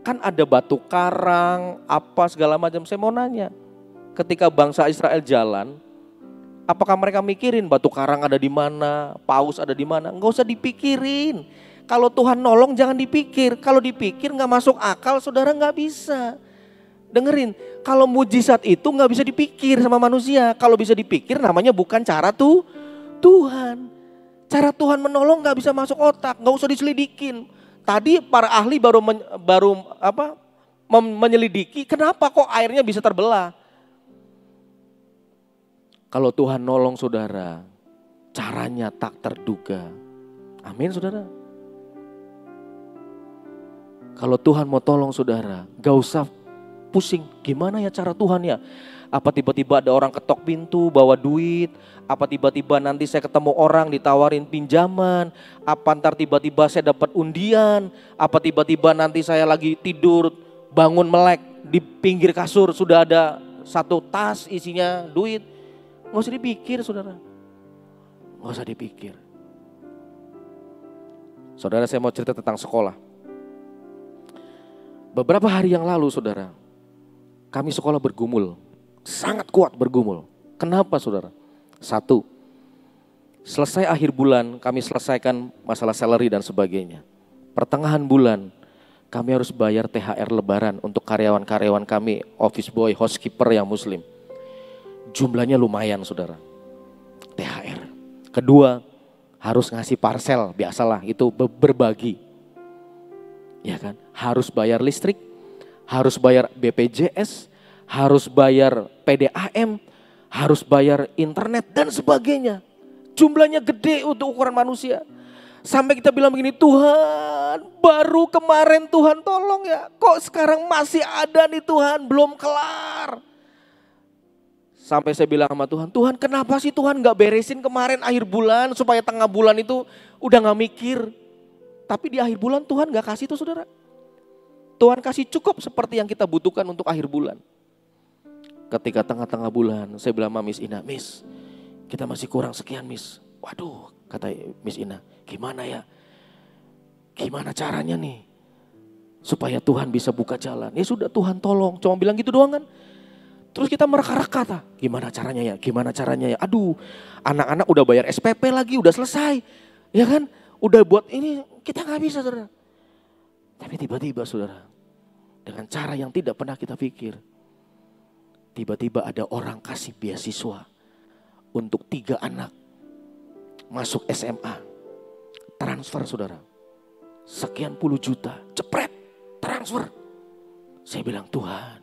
Kan ada batu karang, apa segala macam. Saya mau nanya, ketika bangsa Israel jalan, apakah mereka mikirin batu karang ada di mana, paus ada di mana? Enggak usah dipikirin. Kalau Tuhan nolong jangan dipikir. Kalau dipikir gak masuk akal, saudara gak bisa. Dengerin, kalau mujizat itu gak bisa dipikir sama manusia. Kalau bisa dipikir namanya bukan cara Tuhan. Cara Tuhan menolong gak bisa masuk otak, gak usah diselidikin. Tadi para ahli baru menyelidiki kenapa kok airnya bisa terbelah. Kalau Tuhan nolong saudara, caranya tak terduga. Amin saudara. Kalau Tuhan mau tolong saudara, gak usah pusing, gimana ya cara Tuhan ya? Apa tiba-tiba ada orang ketok pintu bawa duit? Apa tiba-tiba nanti saya ketemu orang ditawarin pinjaman? Apa ntar tiba-tiba saya dapat undian? Apa tiba-tiba nanti saya lagi tidur bangun melek di pinggir kasur sudah ada satu tas isinya duit? Gak usah dipikir saudara. Gak usah dipikir. Saudara, saya mau cerita tentang sekolah. Beberapa hari yang lalu saudara, kami sekolah bergumul, sangat kuat bergumul. Kenapa saudara? Satu, selesai akhir bulan kami selesaikan masalah salary dan sebagainya. Pertengahan bulan kami harus bayar THR lebaran untuk karyawan-karyawan kami, office boy, housekeeper yang muslim. Jumlahnya lumayan saudara, THR. Kedua, harus ngasih parcel, biasalah itu berbagi. Ya kan, harus bayar listrik, harus bayar BPJS, harus bayar PDAM, harus bayar internet dan sebagainya. Jumlahnya gede untuk ukuran manusia. Sampai kita bilang begini, Tuhan baru kemarin Tuhan tolong ya, kok sekarang masih ada nih Tuhan, belum kelar. Sampai saya bilang sama Tuhan, Tuhan kenapa sih Tuhan gak beresin kemarin akhir bulan supaya tengah bulan itu udah gak mikir. Tapi di akhir bulan Tuhan gak kasih tuh saudara. Tuhan kasih cukup seperti yang kita butuhkan untuk akhir bulan. Ketika tengah-tengah bulan saya bilang sama Miss Ina, Miss kita masih kurang sekian Miss. Waduh kata Miss Ina, gimana ya? Gimana caranya nih? Supaya Tuhan bisa buka jalan. Ya sudah Tuhan tolong, cuma bilang gitu doang kan. Terus kita mereka-reka, gimana caranya ya? Gimana caranya ya? Aduh anak-anak udah bayar SPP lagi, udah selesai. Ya kan? Udah buat ini, kita gak bisa saudara. Tapi tiba-tiba saudara, dengan cara yang tidak pernah kita pikir, tiba-tiba ada orang kasih beasiswa untuk 3 anak masuk SMA. Transfer saudara, sekian puluh juta, cepret, transfer. Saya bilang Tuhan,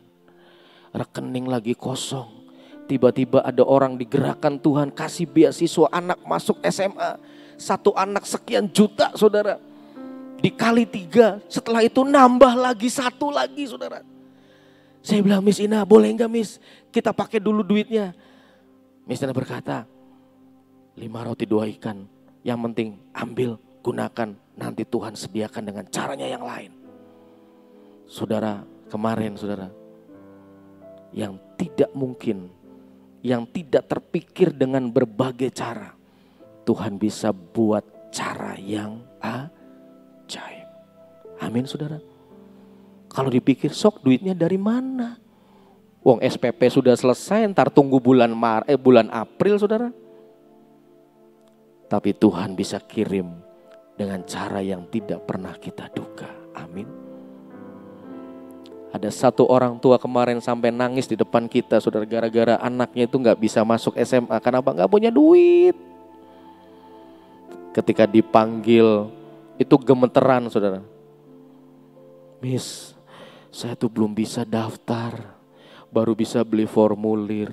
rekening lagi kosong. Tiba-tiba ada orang digerakkan Tuhan kasih beasiswa anak masuk SMA. 1 anak sekian juta saudara. Dikali 3, setelah itu nambah lagi 1 lagi saudara. Saya bilang Miss Ina boleh enggak Miss kita pakai dulu duitnya. Miss Ina berkata 5 roti 2 ikan. Yang penting ambil gunakan nanti Tuhan sediakan dengan caranya yang lain. Saudara kemarin saudara. Yang tidak mungkin, yang tidak terpikir dengan berbagai cara. Tuhan bisa buat cara yang ajaib. Amin saudara. Kalau dipikir sok duitnya dari mana? Wong SPP sudah selesai, ntar tunggu bulan April saudara. Tapi Tuhan bisa kirim dengan cara yang tidak pernah kita duga. Amin. Ada satu orang tua kemarin sampai nangis di depan kita saudara, gara-gara anaknya itu gak bisa masuk SMA. Kenapa? Gak punya duit. Ketika dipanggil itu gemeteran saudara. Miss, saya tuh belum bisa daftar, baru bisa beli formulir.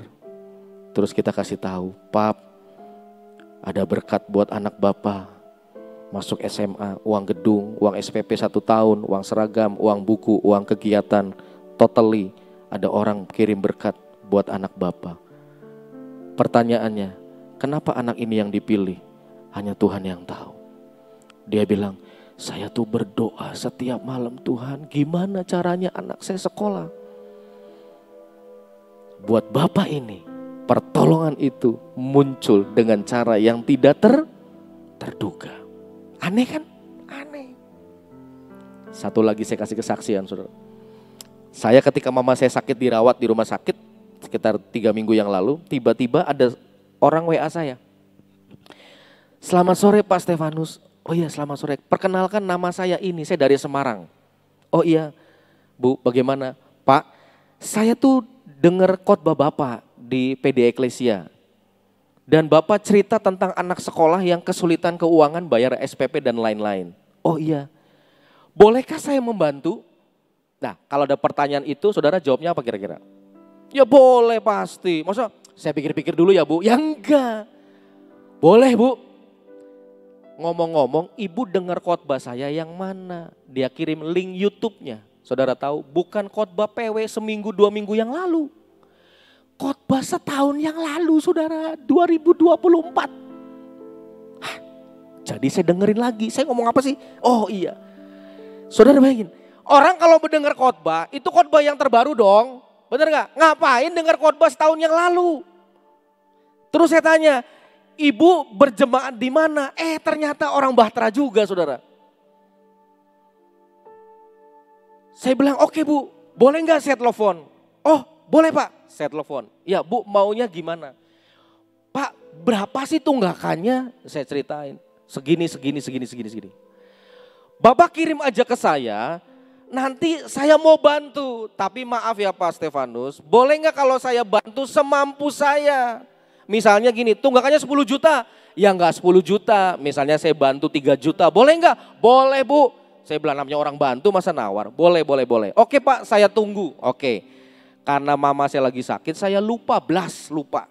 Terus kita kasih tahu, Pap, ada berkat buat anak Bapak. Masuk SMA, uang gedung, uang SPP 1 tahun, uang seragam, uang buku, uang kegiatan. Totally ada orang kirim berkat buat anak Bapak. Pertanyaannya, kenapa anak ini yang dipilih? Hanya Tuhan yang tahu. Dia bilang, saya tuh berdoa setiap malam, Tuhan gimana caranya anak saya sekolah. Buat Bapak ini, pertolongan itu muncul dengan cara yang tidak terduga. Aneh kan? Aneh. Satu lagi saya kasih kesaksian saudara. Saya ketika mama saya sakit dirawat di rumah sakit sekitar 3 minggu yang lalu, tiba-tiba ada orang WA saya. Selamat sore Pak Stefanus. Oh iya selamat sore. Perkenalkan nama saya ini, saya dari Semarang. Oh iya Bu, bagaimana? Pak, saya tuh dengar khotbah Bapak di PD Eklesia. Dan Bapak cerita tentang anak sekolah yang kesulitan keuangan bayar SPP dan lain-lain. Oh iya, bolehkah saya membantu? Nah kalau ada pertanyaan itu saudara jawabnya apa kira-kira? Ya boleh pasti. Masa saya pikir-pikir dulu ya Bu? Ya enggak. Boleh Bu. Ngomong-ngomong ibu dengar khotbah saya yang mana? Dia kirim link YouTube-nya. Saudara tahu bukan khotbah PW seminggu 2 minggu yang lalu. Khotbah setahun yang lalu saudara, 2024. Hah, jadi saya dengerin lagi, saya ngomong apa sih? Oh iya, saudara bayangin, orang kalau mendengar khotbah, itu khotbah yang terbaru dong. Bener gak? Ngapain dengar khotbah setahun yang lalu? Terus saya tanya, ibu berjemaat di mana? Ternyata orang Bahtera juga saudara. Saya bilang, oke Bu, boleh gak saya telepon? Oh boleh Pak. Saya telepon, ya Bu maunya gimana? Pak berapa sih tunggakannya? Saya ceritain, segini. Bapak kirim aja ke saya, nanti saya mau bantu. Tapi maaf ya Pak Stefanus, boleh gak kalau saya bantu semampu saya? Misalnya gini, tunggakannya 10 juta, ya enggak 10 juta. Misalnya saya bantu 3 juta, boleh gak? Boleh Bu. Saya bilang namanya orang bantu masa nawar, boleh. Oke Pak saya tunggu, oke. Karena mama saya lagi sakit, saya lupa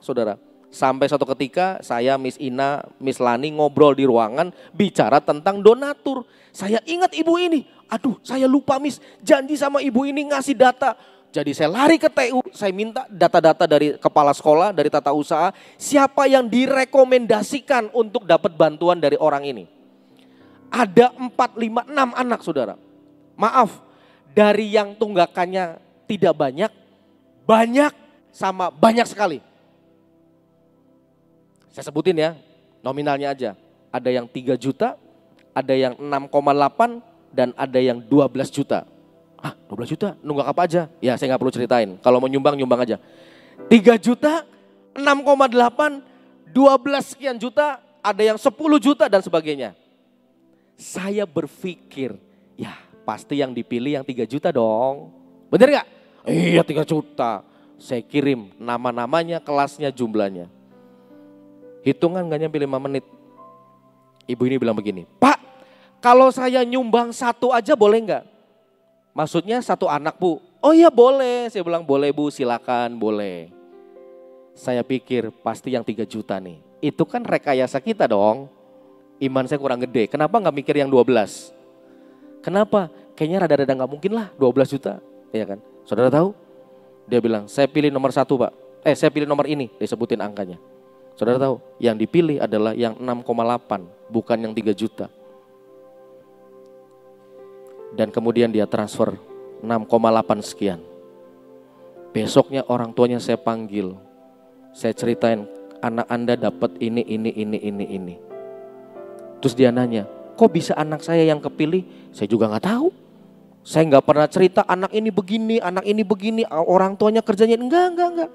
saudara. Sampai suatu ketika saya, Miss Ina, Miss Lani ngobrol di ruangan bicara tentang donatur. Saya ingat ibu ini, aduh saya lupa Miss, janji sama ibu ini ngasih data. Jadi saya lari ke TU, saya minta data-data dari kepala sekolah, dari tata usaha. Siapa yang direkomendasikan untuk dapat bantuan dari orang ini. Ada 4, 5, 6 anak saudara. Maaf, dari yang tunggakannya tidak banyak sama banyak sekali. Saya sebutin ya, nominalnya aja. Ada yang 3 juta, ada yang 6,8 dan ada yang 12 juta. 12 juta nunggak apa aja? Ya saya gak perlu ceritain, kalau mau nyumbang aja. 3 juta, 6,8, 12 sekian juta, ada yang 10 juta dan sebagainya. Saya berpikir, ya pasti yang dipilih yang 3 juta dong. Bener gak? Iya 3 juta. Saya kirim nama-namanya, kelasnya, jumlahnya. Hitungan gak nyampe 5 menit. Ibu ini bilang begini, Pak kalau saya nyumbang 1 aja boleh gak? Maksudnya 1 anak Bu. Oh iya boleh. Saya bilang boleh Bu, silakan boleh. Saya pikir pasti yang 3 juta nih. Itu kan rekayasa kita dong. Iman saya kurang gede. Kenapa gak mikir yang 12? Kenapa? Kayaknya rada-rada gak mungkin lah 12 juta. Iya kan? Saudara tahu? Dia bilang, saya pilih nomor 1 Pak. Saya pilih nomor ini. Disebutin angkanya. Saudara tahu? Yang dipilih adalah yang 6,8. Bukan yang 3 juta. Dan kemudian dia transfer 6,8 sekian. Besoknya orang tuanya saya panggil. Saya ceritain, anak Anda dapat ini. Terus dia nanya, Kok bisa anak saya yang kepilih? Saya juga gak tahu. Saya gak pernah cerita anak ini begini, orang tuanya kerjanya enggak.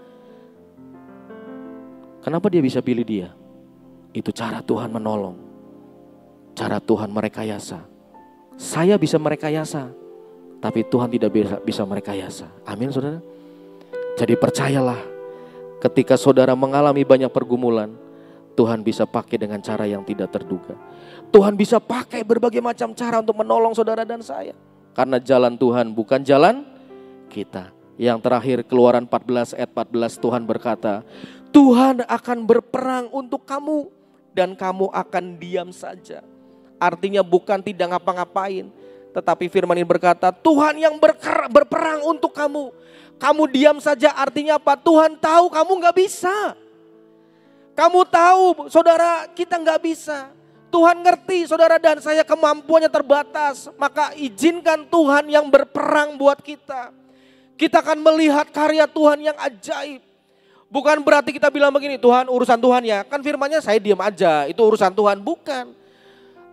Kenapa dia bisa pilih dia? Itu cara Tuhan menolong. Cara Tuhan merekayasa. Saya bisa merekayasa, tapi Tuhan tidak bisa merekayasa. Amin saudara. Jadi percayalah, ketika saudara mengalami banyak pergumulan, Tuhan bisa pakai dengan cara yang tidak terduga. Tuhan bisa pakai berbagai macam cara untuk menolong saudara dan saya. Karena jalan Tuhan bukan jalan kita. Yang terakhir Keluaran 14 ayat 14 Tuhan berkata, Tuhan akan berperang untuk kamu dan kamu akan diam saja. Artinya bukan tidak ngapa-ngapain, tetapi firman ini berkata Tuhan yang berperang untuk kamu. Kamu diam saja artinya apa? Tuhan tahu kamu gak bisa. Kamu tahu saudara kita gak bisa. Tuhan ngerti saudara dan saya kemampuannya terbatas. Maka izinkan Tuhan yang berperang buat kita. Kita akan melihat karya Tuhan yang ajaib. Bukan berarti kita bilang begini, Tuhan urusan Tuhan ya. Kan firmannya saya diam aja, itu urusan Tuhan. Bukan.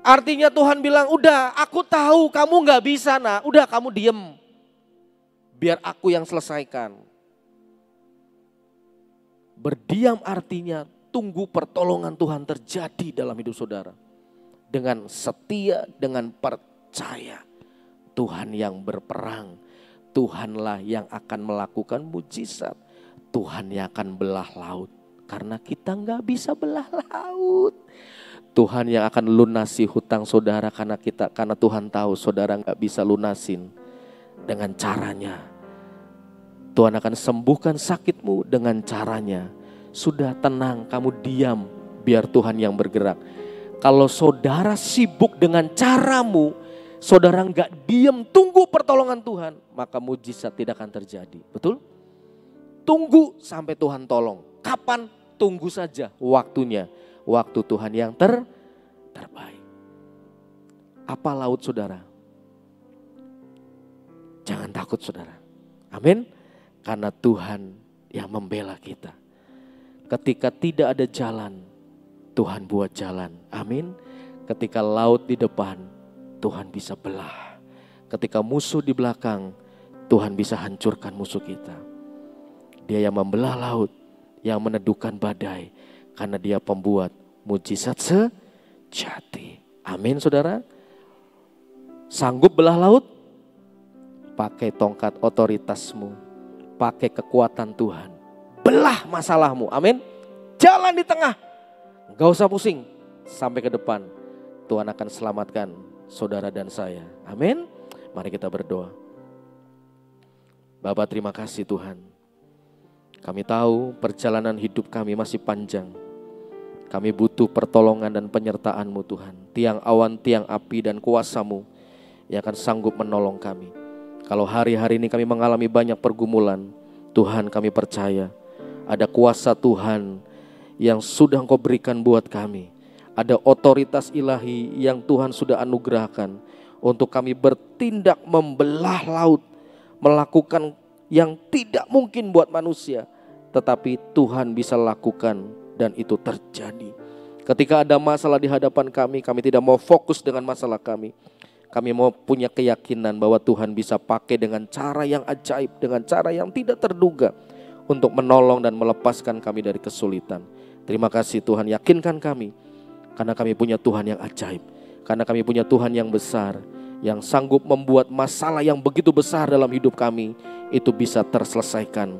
Artinya Tuhan bilang, udah aku tahu kamu gak bisa nak. Udah kamu diem. Biar aku yang selesaikan. Berdiam artinya tunggu pertolongan Tuhan terjadi dalam hidup saudara. Dengan setia, dengan percaya. Tuhan yang berperang. Tuhanlah yang akan melakukan mujizat. Tuhan yang akan belah laut. Karena kita gak bisa belah laut. Tuhan yang akan lunasi hutang saudara karena Tuhan tahu saudara gak bisa lunasin dengan caranya. Tuhan akan sembuhkan sakitmu dengan caranya. Sudah tenang, kamu diam, biar Tuhan yang bergerak. Kalau saudara sibuk dengan caramu, saudara gak diam tunggu pertolongan Tuhan, maka mujizat tidak akan terjadi. Betul? Tunggu sampai Tuhan tolong. Kapan? Tunggu saja waktunya. Waktu Tuhan yang terbaik. Apa laut saudara? Jangan takut saudara. Amin. Karena Tuhan yang membela kita. Ketika tidak ada jalan, Tuhan buat jalan. Amin. Ketika laut di depan, Tuhan bisa belah. Ketika musuh di belakang, Tuhan bisa hancurkan musuh kita. Dia yang membelah laut, yang meneduhkan badai. Karena dia pembuat mujizat sejati. Amin saudara. Sanggup belah laut? Pakai tongkat otoritasmu. Pakai kekuatan Tuhan. Belah masalahmu. Amin. Jalan di tengah. Gak usah pusing. Sampai ke depan. Tuhan akan selamatkan saudara dan saya. Amin. Mari kita berdoa. Bapa terima kasih Tuhan. Kami tahu perjalanan hidup kami masih panjang. Kami butuh pertolongan dan penyertaan-Mu Tuhan. Tiang awan, tiang api dan kuasa-Mu yang akan sanggup menolong kami. Kalau hari-hari ini kami mengalami banyak pergumulan, Tuhan kami percaya ada kuasa Tuhan yang sudah Engkau berikan buat kami. Ada otoritas ilahi yang Tuhan sudah anugerahkan untuk kami bertindak membelah laut, melakukan yang tidak mungkin buat manusia, tetapi Tuhan bisa lakukan dan itu terjadi. Ketika ada masalah di hadapan kami tidak mau fokus dengan masalah kami. Kami mau punya keyakinan bahwa Tuhan bisa pakai dengan cara yang ajaib, dengan cara yang tidak terduga untuk menolong dan melepaskan kami dari kesulitan. Terima kasih Tuhan, yakinkan kami karena kami punya Tuhan yang ajaib. Karena kami punya Tuhan yang besar, yang sanggup membuat masalah yang begitu besar dalam hidup kami itu bisa terselesaikan.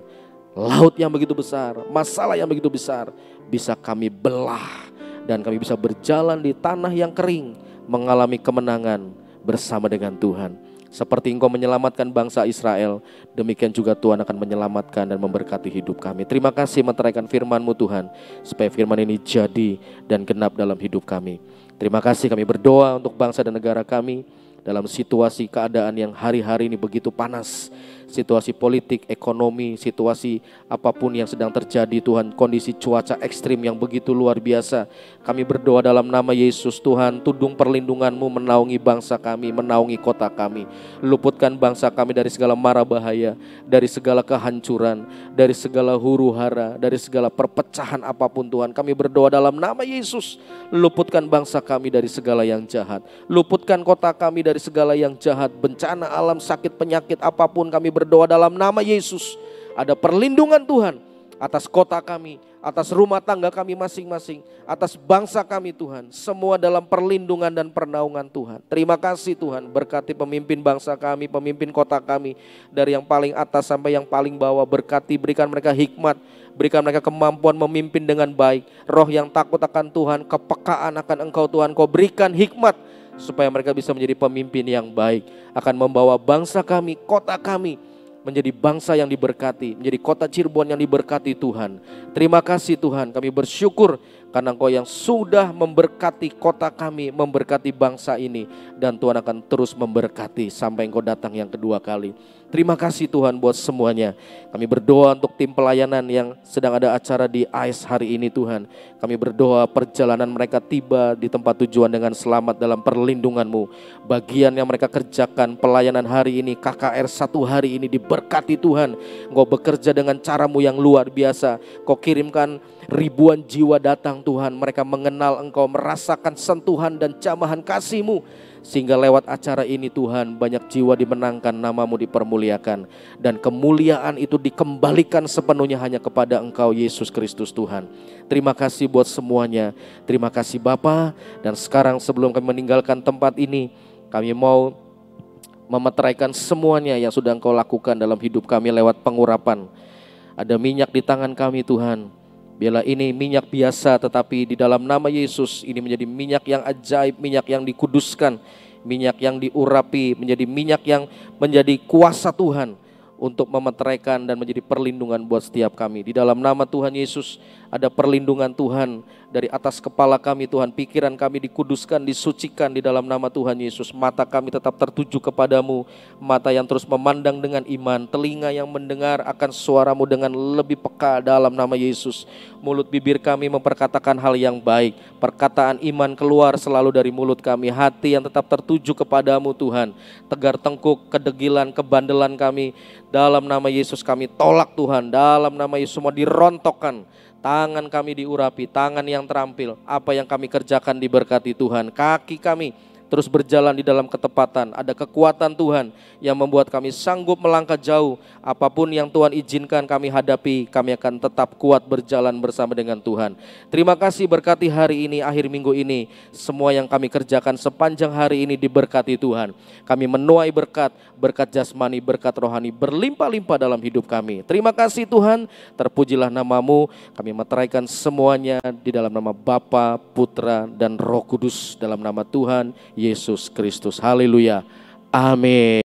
Laut yang begitu besar, masalah yang begitu besar bisa kami belah dan kami bisa berjalan di tanah yang kering, mengalami kemenangan bersama dengan Tuhan. Seperti Engkau menyelamatkan bangsa Israel, demikian juga Tuhan akan menyelamatkan dan memberkati hidup kami. Terima kasih meteraikan firman-Mu Tuhan, supaya firman ini jadi dan genap dalam hidup kami. Terima kasih, kami berdoa untuk bangsa dan negara kami dalam situasi keadaan yang hari-hari ini begitu panas. situasi politik, ekonomi, situasi apapun yang sedang terjadi Tuhan, kondisi cuaca ekstrim yang begitu luar biasa. Kami berdoa dalam nama Yesus Tuhan, tudung perlindungan-Mu menaungi bangsa kami, menaungi kota kami. Luputkan bangsa kami dari segala mara bahaya, dari segala kehancuran, dari segala huru hara, dari segala perpecahan apapun Tuhan. Kami berdoa dalam nama Yesus, luputkan bangsa kami dari segala yang jahat. Luputkan kota kami dari segala yang jahat, bencana alam, sakit, penyakit apapun. Kami berdoa dalam nama Yesus, ada perlindungan Tuhan atas kota kami, atas rumah tangga kami masing-masing, atas bangsa kami Tuhan, semua dalam perlindungan dan pernaungan Tuhan. Terima kasih Tuhan, berkati pemimpin bangsa kami, pemimpin kota kami, dari yang paling atas sampai yang paling bawah. Berkati, berikan mereka hikmat, berikan mereka kemampuan memimpin dengan baik, roh yang takut akan Tuhan, kepekaan akan Engkau Tuhan, Kau berikan hikmat supaya mereka bisa menjadi pemimpin yang baik, akan membawa bangsa kami, kota kami menjadi bangsa yang diberkati, menjadi kota Cirebon yang diberkati Tuhan. Terima kasih Tuhan, kami bersyukur karena Engkau yang sudah memberkati kota kami, memberkati bangsa ini, dan Tuhan akan terus memberkati sampai Engkau datang yang kedua kali. Terima kasih Tuhan buat semuanya. Kami berdoa untuk tim pelayanan yang sedang ada acara di AIS hari ini Tuhan. Kami berdoa perjalanan mereka tiba di tempat tujuan dengan selamat dalam perlindungan-Mu. Bagian yang mereka kerjakan pelayanan hari ini, KKR 1 hari ini diberkati Tuhan. Engkau bekerja dengan cara-Mu yang luar biasa. Kau kirimkan ribuan jiwa datang Tuhan. Mereka mengenal Engkau, merasakan sentuhan dan jamahan kasih-Mu. Sehingga lewat acara ini Tuhan, banyak jiwa dimenangkan, nama-Mu dipermuliakan, dan kemuliaan itu dikembalikan sepenuhnya hanya kepada Engkau Yesus Kristus Tuhan. Terima kasih buat semuanya. Terima kasih Bapa. Dan sekarang sebelum kami meninggalkan tempat ini, kami mau memeteraikan semuanya yang sudah Engkau lakukan dalam hidup kami lewat pengurapan. Ada minyak di tangan kami Tuhan. Biarlah ini minyak biasa, tetapi di dalam nama Yesus ini menjadi minyak yang ajaib, minyak yang dikuduskan, minyak yang diurapi, menjadi minyak yang menjadi kuasa Tuhan untuk memeteraikan dan menjadi perlindungan buat setiap kami. Di dalam nama Tuhan Yesus ada perlindungan Tuhan dari atas kepala kami Tuhan. Pikiran kami dikuduskan, disucikan di dalam nama Tuhan Yesus. Mata kami tetap tertuju kepadamu, mata yang terus memandang dengan iman, telinga yang mendengar akan suara-Mu dengan lebih peka dalam nama Yesus. Mulut bibir kami memperkatakan hal yang baik, perkataan iman keluar selalu dari mulut kami. Hati yang tetap tertuju kepadamu Tuhan. Tegar tengkuk, kedegilan, kebandelan kami dalam nama Yesus kami tolak Tuhan. Dalam nama Yesus semua dirontokkan. Tangan kami diurapi, tangan yang terampil. Apa yang kami kerjakan diberkati Tuhan. Kaki kami terus berjalan di dalam ketepatan. Ada kekuatan Tuhan yang membuat kami sanggup melangkah jauh. Apapun yang Tuhan izinkan kami hadapi, kami akan tetap kuat berjalan bersama dengan Tuhan. Terima kasih, berkati hari ini, akhir minggu ini. Semua yang kami kerjakan sepanjang hari ini diberkati Tuhan. Kami menuai berkat, berkat jasmani, berkat rohani berlimpah-limpah dalam hidup kami. Terima kasih Tuhan, terpujilah nama-Mu. Kami meteraikan semuanya di dalam nama Bapa, Putra, dan Roh Kudus, dalam nama Tuhan Yesus Kristus. Haleluya. Amin.